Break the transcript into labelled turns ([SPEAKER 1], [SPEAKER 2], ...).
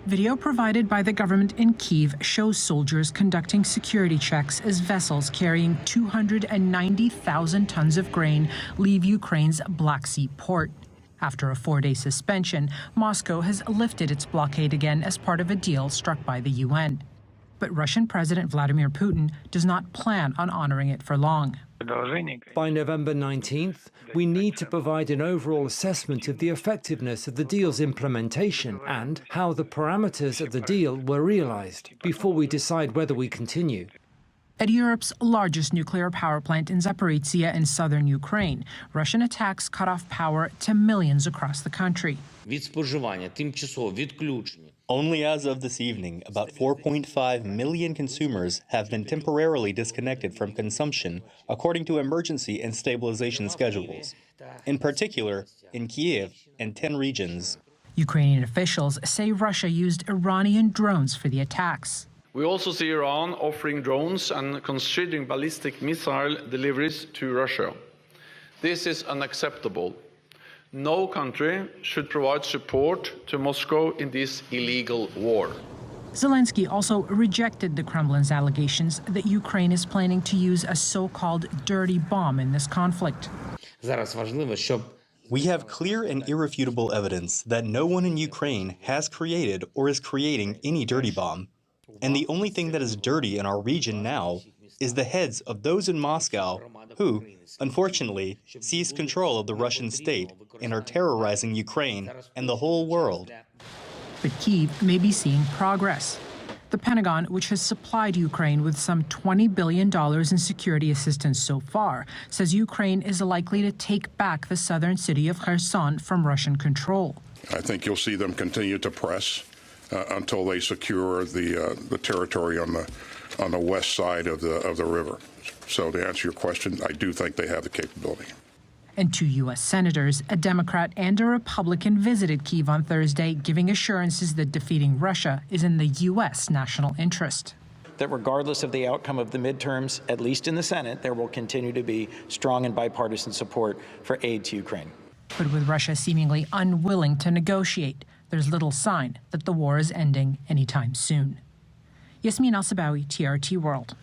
[SPEAKER 1] Video provided by the government in Kyiv shows soldiers conducting security checks as vessels carrying 290,000 tons of grain leave Ukraine's Black Sea Port. After a 4-day suspension, Moscow has lifted its blockade again as part of a deal struck by the UN. But Russian President Vladimir Putin does not plan on honoring it for long.
[SPEAKER 2] By November 19th, we need to provide an overall assessment of the effectiveness of the deal's implementation and how the parameters of the deal were realized before we decide whether we continue.
[SPEAKER 1] At Europe's largest nuclear power plant in Zaporizhzhia in southern Ukraine, Russian attacks cut off power to millions across the country.
[SPEAKER 3] Only as of this evening, about 4.5 million consumers have been temporarily disconnected from consumption, according to emergency and stabilization schedules. In particular, in Kyiv and 10 regions.
[SPEAKER 1] Ukrainian officials say Russia used Iranian drones for the attacks.
[SPEAKER 4] We also see Iran offering drones and considering ballistic missile deliveries to Russia. This is unacceptable. No country should provide support to Moscow in this illegal war.
[SPEAKER 1] Zelenskyy also rejected the Kremlin's allegations that Ukraine is planning to use a so-called dirty bomb in this conflict.
[SPEAKER 3] We have clear and irrefutable evidence that no one in Ukraine has created or is creating any dirty bomb. And the only thing that is dirty in our region now is the heads of those in Moscow who, unfortunately, seized control of the Russian state and are terrorizing Ukraine and the whole world.
[SPEAKER 1] But Kyiv may be seeing progress. The Pentagon, which has supplied Ukraine with some $20 billion in security assistance so far, says Ukraine is likely to take back the southern city of Kherson from Russian control.
[SPEAKER 5] I think you'll see them continue to press until they secure the territory on the west side of the river. So to answer your question, I do think they have the capability.
[SPEAKER 1] And 2 U.S. senators, a Democrat and a Republican, visited Kyiv on Thursday, giving assurances that defeating Russia is in the U.S. national interest.
[SPEAKER 6] That regardless of the outcome of the midterms, at least in the Senate, there will continue to be strong and bipartisan support for aid to Ukraine.
[SPEAKER 1] But with Russia seemingly unwilling to negotiate, there's little sign that the war is ending anytime soon. Yasmin Al-Sabawi, TRT World.